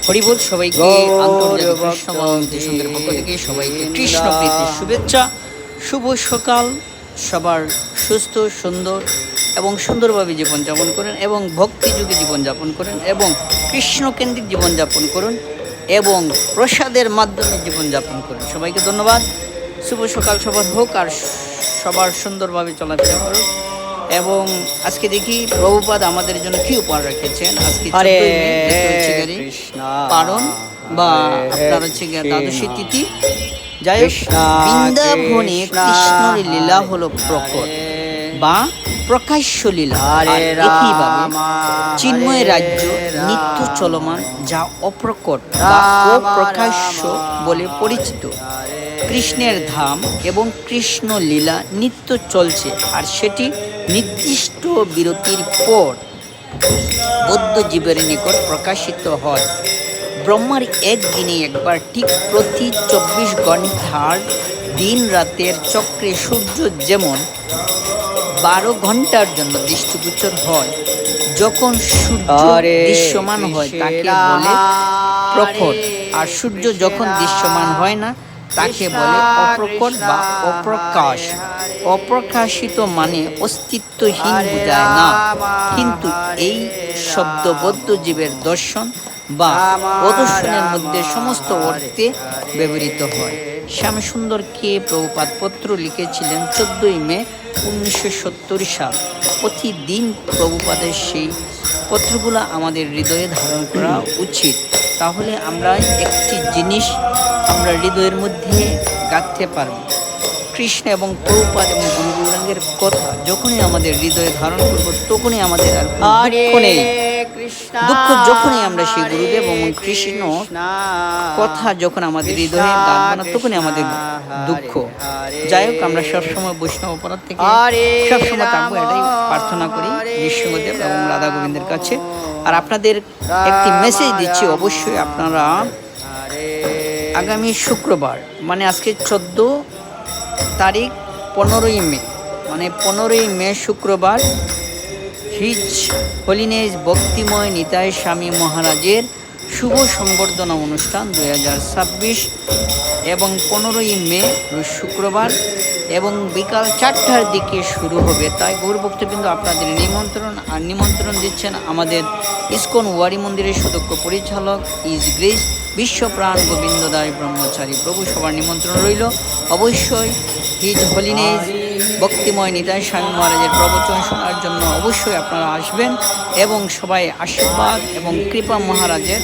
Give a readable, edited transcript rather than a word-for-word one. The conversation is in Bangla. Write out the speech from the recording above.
হরিবোল। সবাইকে আন্তর্জাতিক কৃষ্ণ বন্দে সংঘের পক্ষ থেকে সবাইকে কৃষ্ণ প্রীতির শুভেচ্ছা। শুভ সকাল। সবার সুস্থ সুন্দর এবং সুন্দরভাবে জীবনযাপন করেন এবং ভক্তিযুগে জীবনযাপন করেন এবং কৃষ্ণকেন্দ্রিক জীবনযাপন করুন এবং প্রসাদের মাধ্যমে জীবনযাপন করুন। সবাইকে ধন্যবাদ। শুভ সকাল সবার হোক আর সবার সুন্দরভাবে চলাফেরা করুন। এবং আজকে দেখি প্রভুপাদ আমাদের জন্য কি উপহার রেখেছেন। আজকে পারণ বা আপনার হচ্ছে দ্বাদশী তিথি। যাই হোক, বৃন্দাবনে কৃষ্ণের লীলা হলো প্রকট বা প্রকাশ্য লীলা। একইভাবে চিন্ময় রাজ্য নিত্য চলমান, যা অপ্রকট বা অপ্রকাশ্য বলে পরিচিত। কৃষ্ণের ধাম এবং কৃষ্ণ লীলা নিত্য চলছে, আর সেটি নির্দিষ্ট বিরতির পর বৌদ্ধ জীবের নিকট প্রকাশিত হয়। ব্রহ্মার একদিনে একবার, ঠিক প্রতি 24 ঘন্টার দিন রাতের চক্রে সূর্য যেমন 12 ঘন্টার জন্য দৃষ্টিগোচর হয়, যখন সূর্য দৃশ্যমান হয় তাকে বলে প্রকট, আর সূর্য যখন দৃশ্যমান হয় না তাকে বলে অপ্রকট বা অপ্রকাশ। অপ্রকাশিত মানে অস্তিত্বহীন বোঝায় না, কিন্তু এই শব্দ বৌদ্ধ জীবের দর্শন বা অদর্শনের মধ্যে সমস্ত অর্থে ব্যবহৃত হয়। শ্যামসুন্দরকে প্রভুপাদ পত্র লিখেছিলেন 14 মে 1970 সাল। প্রতিদিন প্রভুপাদের সেই পত্রগুলো আমাদের হৃদয়ে ধারণ করা উচিত। তাহলে আমরা একটি জিনিস আমরা হৃদয়ের মধ্যে গাঁথতে পারব। কৃষ্ণ এবং প্রভুপাদ এবং গুরু গৌরাঙ্গের কথা যখনই আমাদের হৃদয়ে ধারণ করব, তখনই আমাদের আর দুঃখ নেই। দুঃখ যখনই আমরা সেই গুরুদেব এবং কৃষ্ণ কথা যখন আমাদের হৃদয়ে গাঁথব না, তখনই আমাদের দুঃখ। যাই হোক, আমরা সবসময় বৈষ্ণব অপরাধ থেকে সবসময় থাকবো, এটাই প্রার্থনা করি নৃসিংহদেব এবং রাধা গোবিন্দের কাছে। আর আপনাদের একটি মেসেজ দিচ্ছি, অবশ্যই আপনারা আগামী শুক্রবার মানে আজকে 14 তারিখ 15ই মে, মানে 15ই মে শুক্রবার, হিজ হোলিনেস ভক্তিময় নিতাই স্বামী মহারাজের শুভ সংবর্ধনা অনুষ্ঠান 2026 এবং 15ই মে শুক্রবার এবং বিকাল 4টার দিকে শুরু হবে। তাই গৌর ভক্তবৃন্দ, আপনাদের নিমন্ত্রণ দিচ্ছেন আমাদের ইস্কন ওয়ারি মন্দিরের সুদক্ষ পরিচালক ইজ গ্রেস বিশ্বপ্রাণ গোবিন্দ দাস ব্রহ্মচারী প্রভু। সবার নিমন্ত্রণ রইল। অবশ্যই হিজ হোলিনেস ভক্তিময় নিতাই স্বামী মহারাজের প্রবচন শোনার জন্য অবশ্যই আপনারা আসবেন এবং সবাই আশীর্বাদ এবং কৃপা মহারাজের